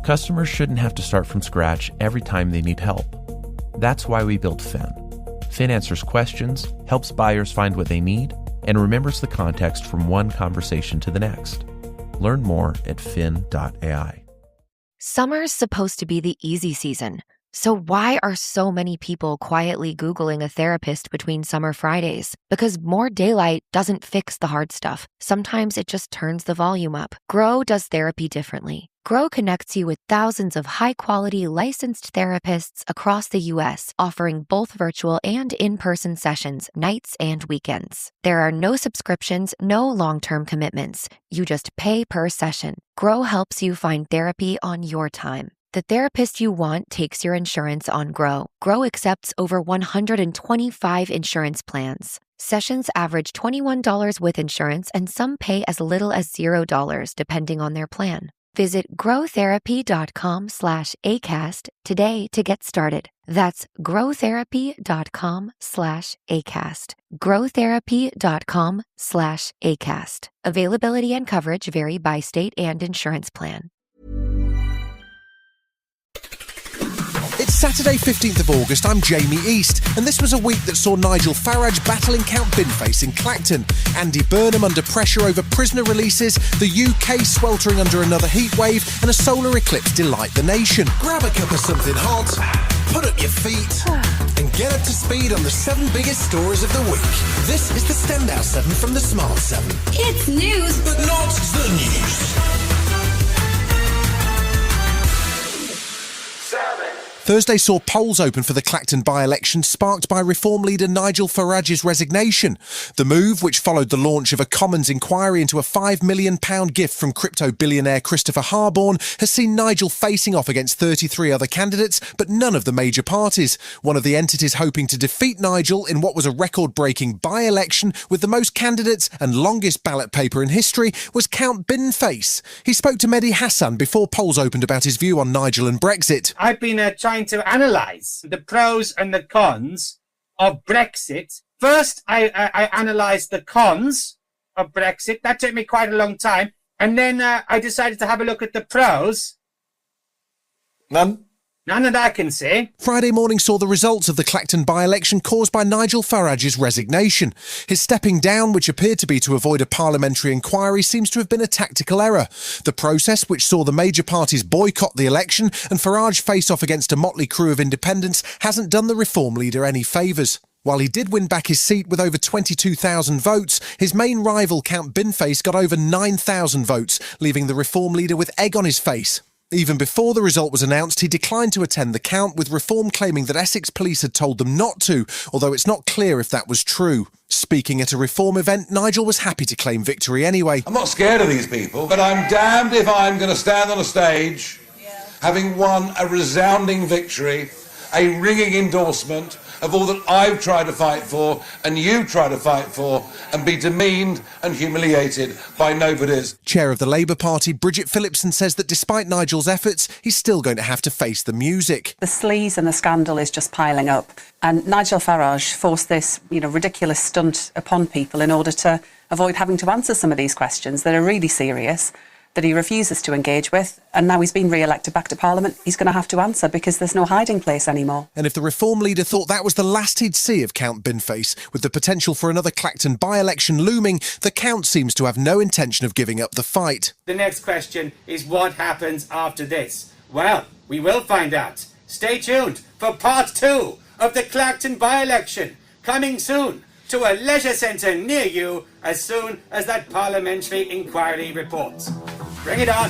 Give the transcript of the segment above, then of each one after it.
Customers shouldn't have to start from scratch every time they need help. That's why we built Fin. Fin answers questions, helps buyers find what they need, and remembers the context from one conversation to the next. Learn more at fin.ai. Summer's supposed to be the easy season, so why are so many people quietly Googling a therapist between summer Fridays? Because more daylight doesn't fix the hard stuff. Sometimes it just turns the volume up. Grow does therapy differently. Grow connects you with thousands of high-quality licensed therapists across the U.S., offering both virtual and in-person sessions, nights and weekends. There are no subscriptions, no long-term commitments. You just pay per session. Grow helps you find therapy on your time. The therapist you want takes your insurance on Grow. Grow accepts over 125 insurance plans. Sessions average $21 with insurance, and some pay as little as $0 depending on their plan. Visit growtherapy.com/ACAST today to get started. That's growtherapy.com/ACAST. growtherapy.com/ACAST. Availability and coverage vary by state and insurance plan. It's Saturday 15th of August, I'm Jamie East, and this was a week that saw Nigel Farage battling Count Binface in Clacton, Andy Burnham under pressure over prisoner releases, the UK sweltering under another heatwave, and a solar eclipse delight the nation. Grab a cup of something hot, put up your feet, and get up to speed on the 7 biggest stories of the week. This is the Standout 7 from the Smart 7. It's news, But not the news. Thursday saw polls open for the Clacton by-election, sparked by Reform leader Nigel Farage's resignation. The move, which followed the launch of a Commons inquiry into a £5 million gift from crypto billionaire Christopher Harborne, has seen Nigel facing off against 33 other candidates, but none of the major parties. One of the entities hoping to defeat Nigel in what was a record-breaking by-election with the most candidates and longest ballot paper in history was Count Binface. He spoke to Mehdi Hassan before polls opened about his view on Nigel and Brexit. I've been trying to analyse the pros and the cons of Brexit. First, I analysed the cons of Brexit. That took me quite a long time. And then I decided to have a look at the pros. None that I can see. Friday morning saw the results of the Clacton by-election caused by Nigel Farage's resignation. His stepping down, which appeared to be to avoid a parliamentary inquiry, seems to have been a tactical error. The process, which saw the major parties boycott the election and Farage face off against a motley crew of independents, hasn't done the Reform leader any favours. While he did win back his seat with over 22,000 votes, his main rival, Count Binface, got over 9,000 votes, leaving the Reform leader with egg on his face. Even before the result was announced, he declined to attend the count, with Reform claiming that Essex police had told them not to, although it's not clear if that was true. Speaking at a Reform event, Nigel was happy to claim victory anyway. I'm not scared of these people, but I'm damned if I'm going to stand on a stage having won a resounding victory, a ringing endorsement of all that I've tried to fight for and you try to fight for, and be demeaned and humiliated by nobodies. Chair of the Labour Party, Bridget Phillipson, says that despite Nigel's efforts, he's still going to have to face the music. The sleaze and the scandal is just piling up, and Nigel Farage forced this, ridiculous stunt upon people in order to avoid having to answer some of these questions that are really serious, that he refuses to engage with, and now he's been re-elected back to Parliament, he's going to have to answer because there's no hiding place anymore. And if the Reform leader thought that was the last he'd see of Count Binface, with the potential for another Clacton by-election looming, the Count seems to have no intention of giving up the fight. The next question is what happens after this? Well, we will find out. Stay tuned for part 2 of the Clacton by-election, coming soon to a leisure centre near you as soon as that parliamentary inquiry reports. Bring it on.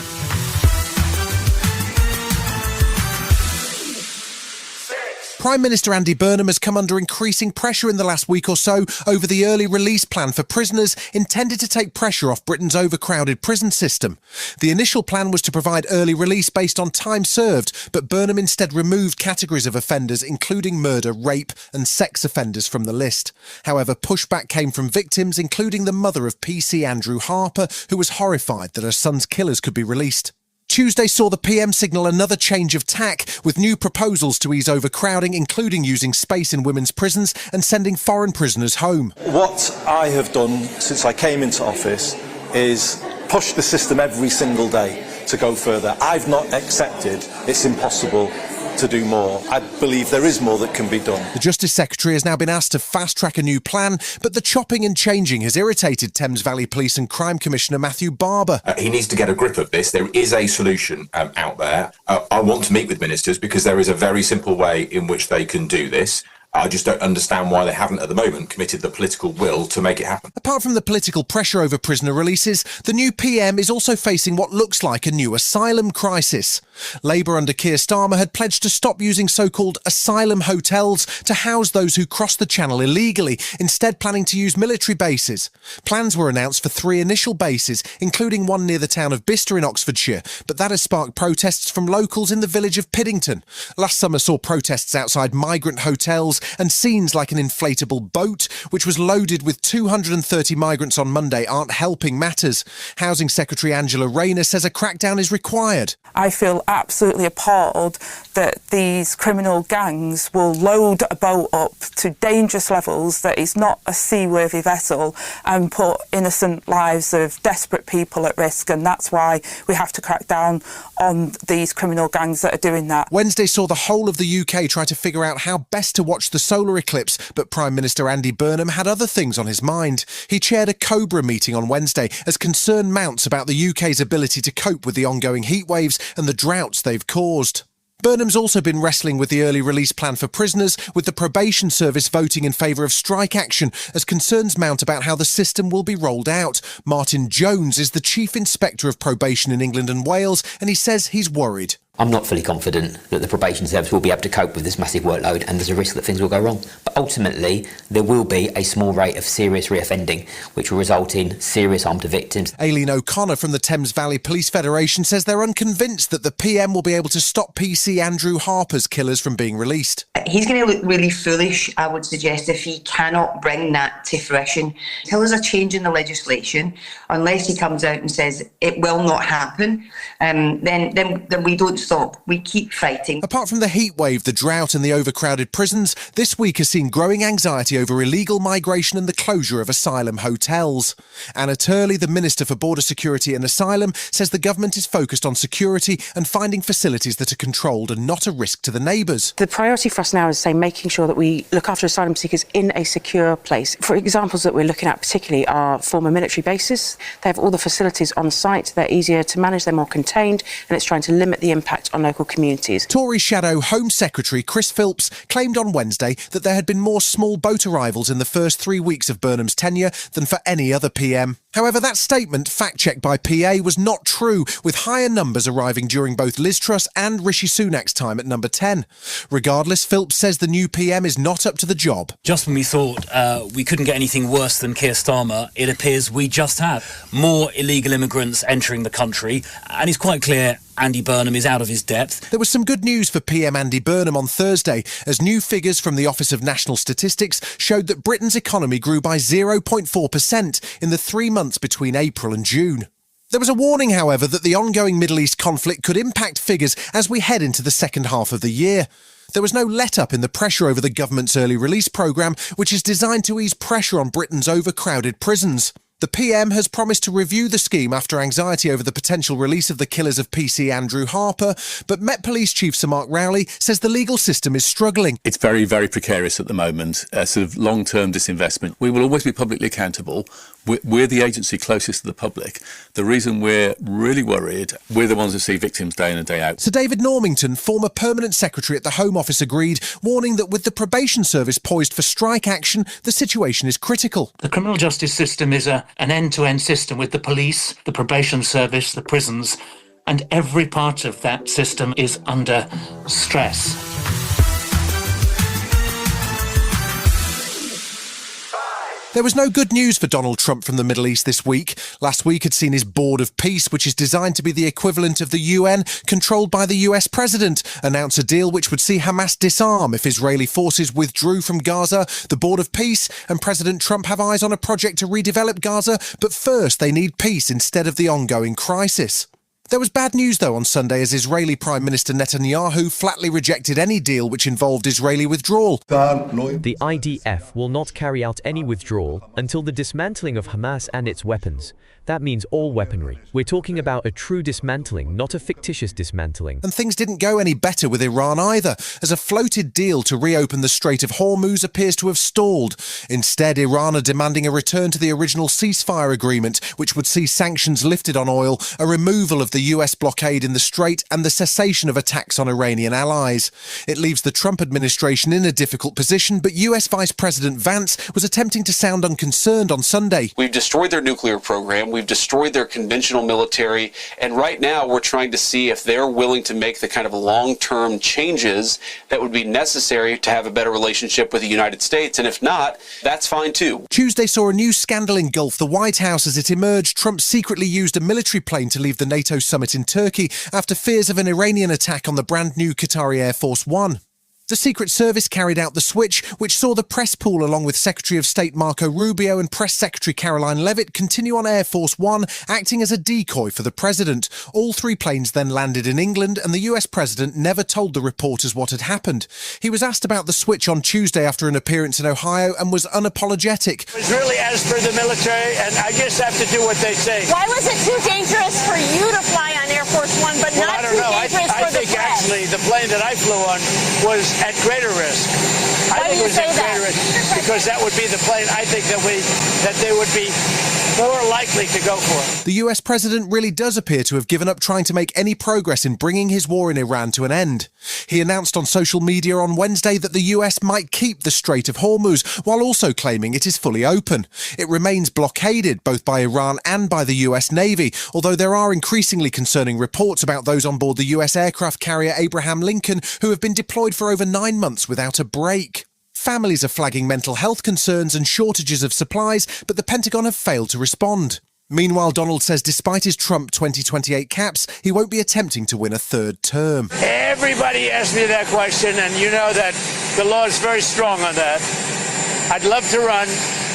Prime Minister Andy Burnham has come under increasing pressure in the last week or so over the early release plan for prisoners intended to take pressure off Britain's overcrowded prison system. The initial plan was to provide early release based on time served, but Burnham instead removed categories of offenders, including murder, rape and sex offenders, from the list. However, pushback came from victims, including the mother of PC Andrew Harper, who was horrified that her son's killers could be released. Tuesday saw the PM signal another change of tack, with new proposals to ease overcrowding, including using space in women's prisons and sending foreign prisoners home. What I have done since I came into office is push the system every single day to go further. I've not accepted it's impossible to do more. I believe there is more that can be done. The Justice Secretary has now been asked to fast-track a new plan, but the chopping and changing has irritated Thames Valley Police and Crime Commissioner Matthew Barber. He needs to get a grip of this. There is a solution out there. I want to meet with ministers because there is a very simple way in which they can do this. I just don't understand why they haven't at the moment committed the political will to make it happen. Apart from the political pressure over prisoner releases, the new PM is also facing what looks like a new asylum crisis. Labour under Keir Starmer had pledged to stop using so-called asylum hotels to house those who cross the Channel illegally, instead planning to use military bases. Plans were announced for 3 initial bases, including one near the town of Bicester in Oxfordshire, but that has sparked protests from locals in the village of Piddington. Last summer saw protests outside migrant hotels and scenes like an inflatable boat, which was loaded with 230 migrants on Monday, aren't helping matters. Housing Secretary Angela Rayner says a crackdown is required. I feel absolutely appalled that these criminal gangs will load a boat up to dangerous levels that is not a seaworthy vessel and put innocent lives of desperate people at risk, and that's why we have to crack down on these criminal gangs that are doing that. Wednesday saw the whole of the UK try to figure out how best to watch the solar eclipse, but Prime Minister Andy Burnham had other things on his mind. He chaired a Cobra meeting on Wednesday as concern mounts about the UK's ability to cope with the ongoing heat waves and the droughts they've caused. Burnham's also been wrestling with the early release plan for prisoners, with the probation service voting in favour of strike action as concerns mount about how the system will be rolled out. Martin Jones is the Chief Inspector of Probation in England and Wales, and he says he's worried. I'm not fully confident that the probation service will be able to cope with this massive workload, and there's a risk that things will go wrong. But ultimately, there will be a small rate of serious reoffending, which will result in serious harm to victims. Aileen O'Connor from the Thames Valley Police Federation says they're unconvinced that the PM will be able to stop PC Andrew Harper's killers from being released. He's going to look really foolish, I would suggest, if he cannot bring that to fruition. Until there's a change in the legislation, unless he comes out and says it will not happen, then we don't stop. We keep fighting. Apart from the heat wave, the drought and the overcrowded prisons, this week has seen growing anxiety over illegal migration and the closure of asylum hotels. Anna Turley, the Minister for Border Security and Asylum, says the government is focused on security and finding facilities that are controlled and not a risk to the neighbours. The priority for us now is, say, making sure that we look after asylum seekers in a secure place. For examples that we're looking at particularly are former military bases. They have all the facilities on site, they're easier to manage, they're more contained, and it's trying to limit the impact on local communities. Tory Shadow Home Secretary Chris Philps claimed on Wednesday that there had been more small boat arrivals in the first 3 weeks of Burnham's tenure than for any other PM. However, that statement, fact-checked by PA, was not true, with higher numbers arriving during both Liz Truss and Rishi Sunak's time at number 10. Regardless, Philps says the new PM is not up to the job. Just when we thought we couldn't get anything worse than Keir Starmer, it appears we just have more illegal immigrants entering the country, and it's quite clear Andy Burnham is out of his depth. There was some good news for PM Andy Burnham on Thursday, as new figures from the Office of National Statistics showed that Britain's economy grew by 0.4% in the 3 months between April and June. There was a warning, however, that the ongoing Middle East conflict could impact figures as we head into the second half of the year. There was no let-up in the pressure over the government's early release programme, which is designed to ease pressure on Britain's overcrowded prisons. The PM has promised to review the scheme after anxiety over the potential release of the killers of PC Andrew Harper, but Met Police Chief Sir Mark Rowley says the legal system is struggling. It's very, very precarious at the moment, sort of long-term disinvestment. We will always be publicly accountable. We're the agency closest to the public. The reason we're really worried, we're the ones that see victims day in and day out. Sir David Normington, former Permanent Secretary at the Home Office, agreed, warning that with the probation service poised for strike action, the situation is critical. The criminal justice system is an end-to-end system with the police, the probation service, the prisons, and every part of that system is under stress. There was no good news for Donald Trump from the Middle East this week. Last week had seen his Board of Peace, which is designed to be the equivalent of the UN, controlled by the US president, announce a deal which would see Hamas disarm if Israeli forces withdrew from Gaza. The Board of Peace and President Trump have eyes on a project to redevelop Gaza, but first they need peace instead of the ongoing crisis. There was bad news, though, on Sunday as Israeli Prime Minister Netanyahu flatly rejected any deal which involved Israeli withdrawal. The IDF will not carry out any withdrawal until the dismantling of Hamas and its weapons, that means all weaponry. We're talking about a true dismantling, not a fictitious dismantling. And things didn't go any better with Iran either, as a floated deal to reopen the Strait of Hormuz appears to have stalled. Instead, Iran are demanding a return to the original ceasefire agreement, which would see sanctions lifted on oil, a removal of the US blockade in the strait, and the cessation of attacks on Iranian allies. It leaves the Trump administration in a difficult position, but US Vice President Vance was attempting to sound unconcerned on Sunday. We've destroyed their nuclear program, we've destroyed their conventional military, and right now we're trying to see if they're willing to make the kind of long-term changes that would be necessary to have a better relationship with the United States, and if not, that's fine too. Tuesday saw a new scandal engulf the White House as it emerged Trump secretly used a military plane to leave the NATO summit in Turkey after fears of an Iranian attack on the brand new Qatari Air Force One. The Secret Service carried out the switch, which saw the press pool along with Secretary of State Marco Rubio and Press Secretary Caroline Leavitt continue on Air Force One, acting as a decoy for the president. All three planes then landed in England, and the US president never told the reporters what had happened. He was asked about the switch on Tuesday after an appearance in Ohio and was unapologetic. It was really as per the military, and I just have to do what they say. Why was it too dangerous for you to fly on Air Force One, but not too dangerous for the press? I think actually the plane that I flew on was at greater risk. Why do you say that? Because that would be the plane I think that they would be more likely to go for. The US president really does appear to have given up trying to make any progress in bringing his war in Iran to an end. He announced on social media on Wednesday that the US might keep the Strait of Hormuz, while also claiming it is fully open. It remains blockaded both by Iran and by the US Navy, although there are increasingly concerning reports about those on board the US aircraft carrier Abraham Lincoln who have been deployed for over 9 months without a break. Families are flagging mental health concerns and shortages of supplies, but the Pentagon have failed to respond. Meanwhile, Donald says despite his Trump 2028 caps, he won't be attempting to win a third term. Everybody asked me that question, and you know that the law is very strong on that. I'd love to run,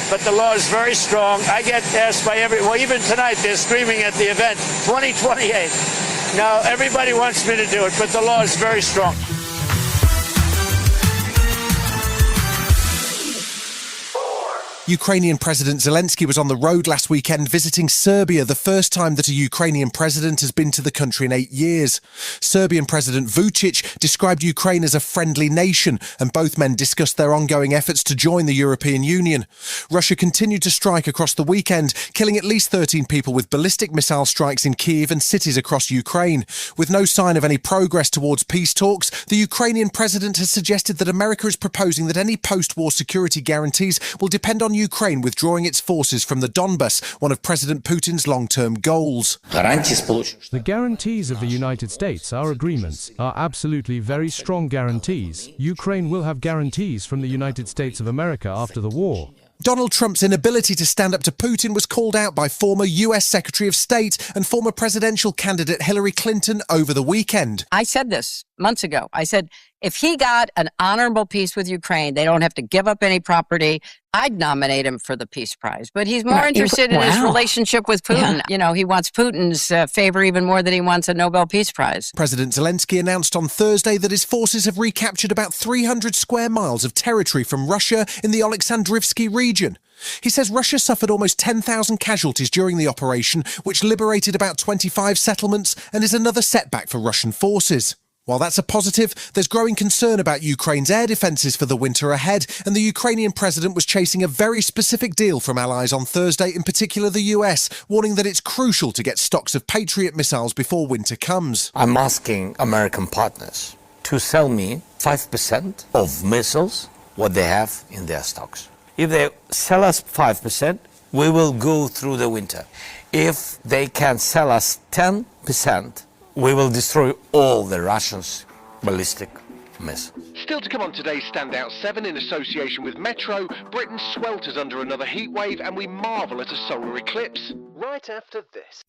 but the law is very strong. I get asked by well, even tonight they're screaming at the event, 2028. Now, everybody wants me to do it, but the law is very strong. Ukrainian President Zelensky was on the road last weekend visiting Serbia, the first time that a Ukrainian president has been to the country in 8 years. Serbian President Vučić described Ukraine as a friendly nation, and both men discussed their ongoing efforts to join the European Union. Russia continued to strike across the weekend, killing at least 13 people with ballistic missile strikes in Kyiv and cities across Ukraine. With no sign of any progress towards peace talks, the Ukrainian president has suggested that America is proposing that any post-war security guarantees will depend on Ukraine withdrawing its forces from the Donbas, one of President Putin's long-term goals. The guarantees of the United States, our agreements, are absolutely very strong guarantees. Ukraine will have guarantees from the United States of America after the war. Donald Trump's inability to stand up to Putin was called out by former US Secretary of State and former presidential candidate Hillary Clinton over the weekend. I said this months ago. I said, if he got an honorable peace with Ukraine, they don't have to give up any property, I'd nominate him for the Peace Prize. But he's more interested in his relationship with Putin. Yeah. You know, he wants Putin's favor even more than he wants a Nobel Peace Prize. President Zelensky announced on Thursday that his forces have recaptured about 300 square miles of territory from Russia in the Alexandrivsky region. He says Russia suffered almost 10,000 casualties during the operation, which liberated about 25 settlements and is another setback for Russian forces. While that's a positive, there's growing concern about Ukraine's air defences for the winter ahead, and the Ukrainian president was chasing a very specific deal from allies on Thursday, in particular the US, warning that it's crucial to get stocks of Patriot missiles before winter comes. I'm asking American partners to sell me 5% of missiles, what they have in their stocks. If they sell us 5%, we will go through the winter. If they can sell us 10%, we will destroy all the Russians' ballistic missiles. Still to come on today's Standout 7 in association with Metro, Britain swelters under another heat wave and we marvel at a solar eclipse. Right after this.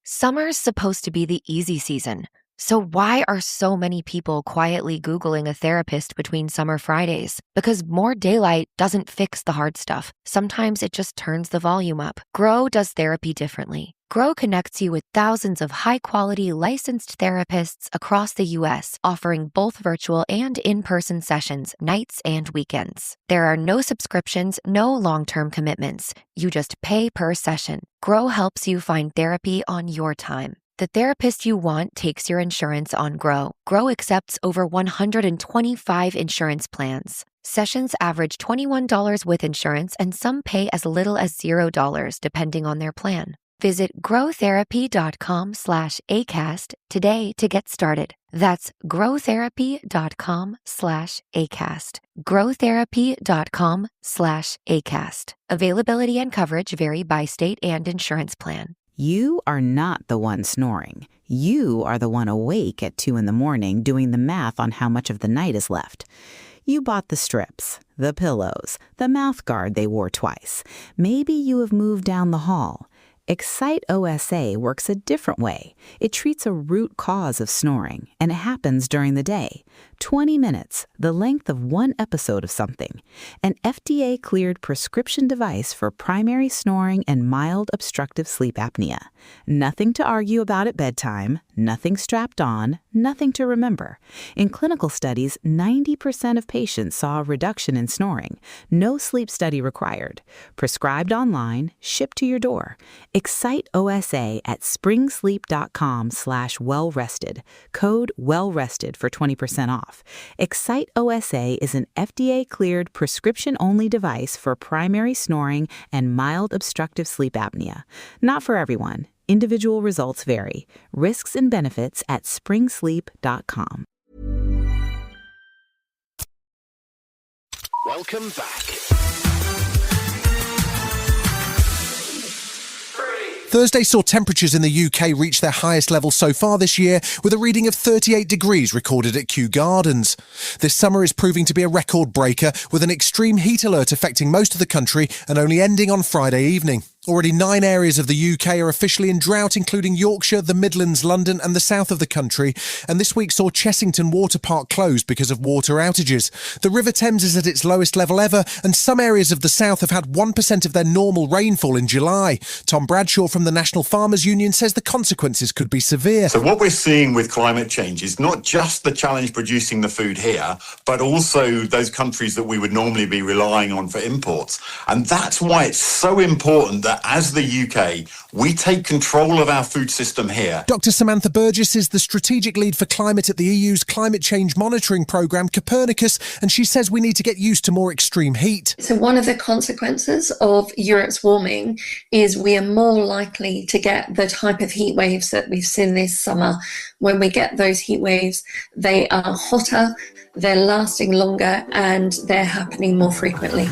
Summer's supposed to be the easy season, so why are so many people quietly Googling a therapist between summer Fridays? Because more daylight doesn't fix the hard stuff. Sometimes it just turns the volume up. Grow does therapy differently. Grow connects you with thousands of high-quality licensed therapists across the U.S., offering both virtual and in-person sessions, nights and weekends. There are no subscriptions, no long-term commitments. You just pay per session. Grow helps you find therapy on your time. The therapist you want takes your insurance on Grow. Grow accepts over 125 insurance plans. Sessions average $21 with insurance, and some pay as little as $0 depending on their plan. Visit growtherapy.com/ACAST today to get started. That's growtherapy.com/ACAST. growtherapy.com/ACAST. Availability and coverage vary by state and insurance plan. You are not the one snoring. You are the one awake at 2 a.m. doing the math on how much of the night is left. You bought the strips, the pillows, the mouth guard they wore twice. Maybe you have moved down the hall. Excite OSA works a different way. It treats a root cause of snoring, and it happens during the day. 20 minutes, the length of one episode of something. An FDA-cleared prescription device for primary snoring and mild obstructive sleep apnea. Nothing to argue about at bedtime, nothing strapped on, nothing to remember. In clinical studies, 90% of patients saw a reduction in snoring. No sleep study required. Prescribed online, shipped to your door. Excite OSA at springsleep.com/wellrested. Code WELLRESTED for 20% off. Excite OSA is an FDA-cleared prescription-only device for primary snoring and mild obstructive sleep apnea. Not for everyone. Individual results vary. Risks and benefits at springsleep.com. Welcome back. Thursday saw temperatures in the UK reach their highest level so far this year, with a reading of 38 degrees recorded at Kew Gardens. This summer is proving to be a record breaker, with an extreme heat alert affecting most of the country and only ending on Friday evening. Already 9 areas of the UK are officially in drought, including Yorkshire, the Midlands, London and the south of the country. And this week saw Chessington Water Park closed because of water outages. The River Thames is at its lowest level ever, and some areas of the south have had 1% of their normal rainfall in July. Tom Bradshaw from the National Farmers Union says the consequences could be severe. So what we're seeing with climate change is not just the challenge producing the food here, but also those countries that we would normally be relying on for imports. And that's why it's so important that as the UK, we take control of our food system here. Dr. Samantha Burgess is the strategic lead for climate at the EU's climate change monitoring programme Copernicus, and she says we need to get used to more extreme heat. So one of the consequences of Europe's warming is we are more likely to get the type of heat waves that we've seen this summer. When we get those heat waves, they are hotter, they're lasting longer, and they're happening more frequently.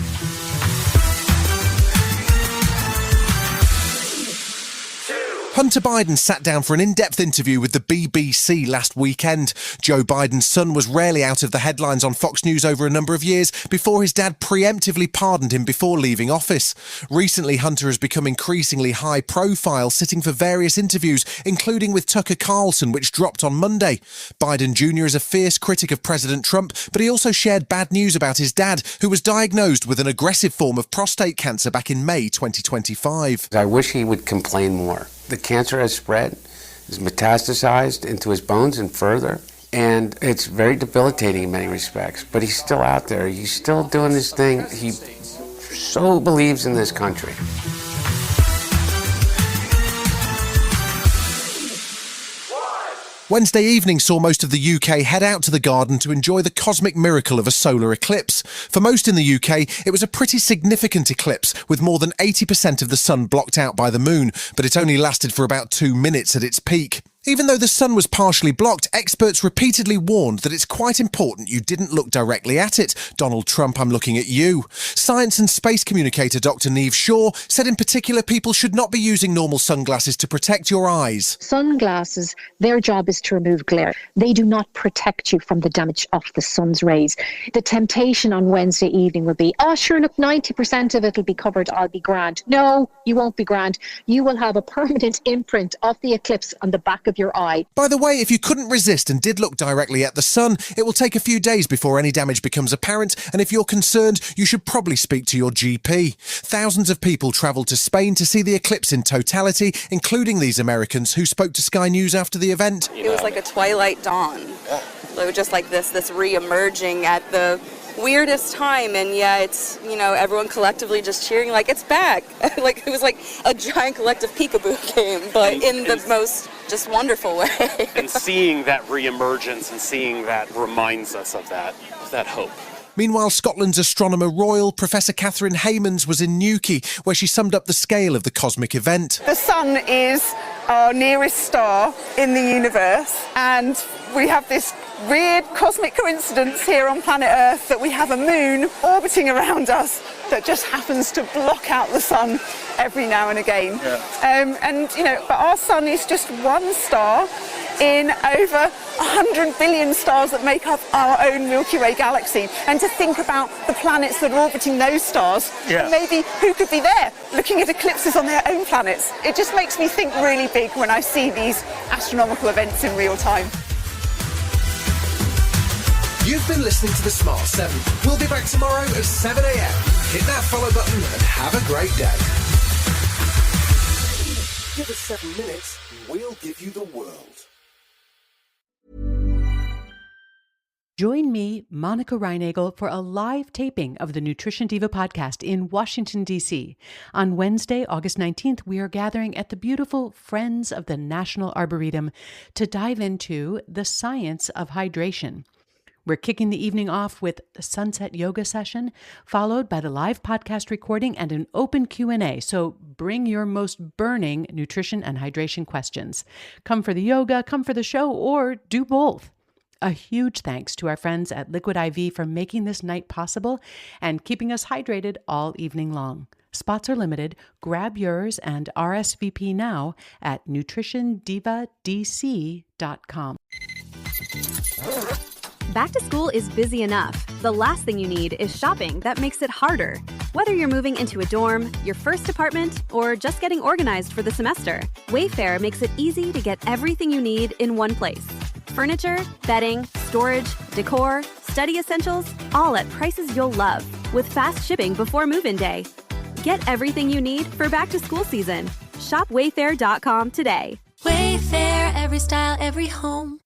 Hunter Biden sat down for an in-depth interview with the BBC last weekend. Joe Biden's son was rarely out of the headlines on Fox News over a number of years before his dad preemptively pardoned him before leaving office. Recently, Hunter has become increasingly high profile, sitting for various interviews, including with Tucker Carlson, which dropped on Monday. Biden Jr. is a fierce critic of President Trump, but he also shared bad news about his dad, who was diagnosed with an aggressive form of prostate cancer back in May 2025. I wish he would complain more. The cancer has spread, is metastasized into his bones and further, and it's very debilitating in many respects. But he's still out there. He's still doing his thing. He so believes in this country. Wednesday evening saw most of the UK head out to the garden to enjoy the cosmic miracle of a solar eclipse. For most in the UK, it was a pretty significant eclipse, with more than 80% of the sun blocked out by the moon, but it only lasted for about 2 minutes at its peak. Even though the sun was partially blocked, experts repeatedly warned that it's quite important you didn't look directly at it. Donald Trump, I'm looking at you. Science and space communicator Dr. Neve Shaw said in particular people should not be using normal sunglasses to protect your eyes. Sunglasses, their job is to remove glare. They do not protect you from the damage of the sun's rays. The temptation on Wednesday evening will be, oh sure, look, 90% of it will be covered, I'll be grand. No, you won't be grand. You will have a permanent imprint of the eclipse on the back of of your eye. By the way, if you couldn't resist and did look directly at the sun, it will take a few days before any damage becomes apparent, and if you're concerned, you should probably speak to your GP. Thousands of people travelled to Spain to see the eclipse in totality, including these Americans who spoke to Sky News after the event. It was like a twilight dawn. It was just like this re-emerging at the weirdest time, and it's, everyone collectively just cheering like it's back. Like it was like a giant collective peekaboo game, but in the most just wonderful way. And seeing that re-emergence and seeing that reminds us of that hope. Meanwhile, Scotland's Astronomer Royal, Professor Catherine Haymans, was in Newquay, where she summed up the scale of the cosmic event. The sun is our nearest star in the universe, and we have this weird cosmic coincidence here on planet Earth that we have a moon orbiting around us that just happens to block out the sun every now and again. But our sun is just one star in over 100 billion stars that make up our own Milky Way galaxy. And to think about the planets that are orbiting those stars, and maybe who could be there looking at eclipses on their own planets. It just makes me think really big when I see these astronomical events in real time. You've been listening to The Smart 7. We'll be back tomorrow at 7 a.m. Hit that follow button and have a great day. Give us 7 minutes and we'll give you the world. Join me, Monica Reinagel, for a live taping of the Nutrition Diva podcast in Washington, D.C. On Wednesday, August 19th, we are gathering at the beautiful Friends of the National Arboretum to dive into the science of hydration. We're kicking the evening off with the sunset yoga session, followed by the live podcast recording and an open Q&A. So bring your most burning nutrition and hydration questions. Come for the yoga, come for the show, or do both. A huge thanks to our friends at Liquid IV for making this night possible and keeping us hydrated all evening long. Spots are limited. Grab yours and RSVP now at nutritiondivadc.com. Back to school is busy enough. The last thing you need is shopping that makes it harder. Whether you're moving into a dorm, your first apartment, or just getting organized for the semester, Wayfair makes it easy to get everything you need in one place. Furniture, bedding, storage, decor, study essentials, all at prices you'll love, with fast shipping before move-in day. Get everything you need for back to school season. Shop Wayfair.com today. Wayfair, every style, every home.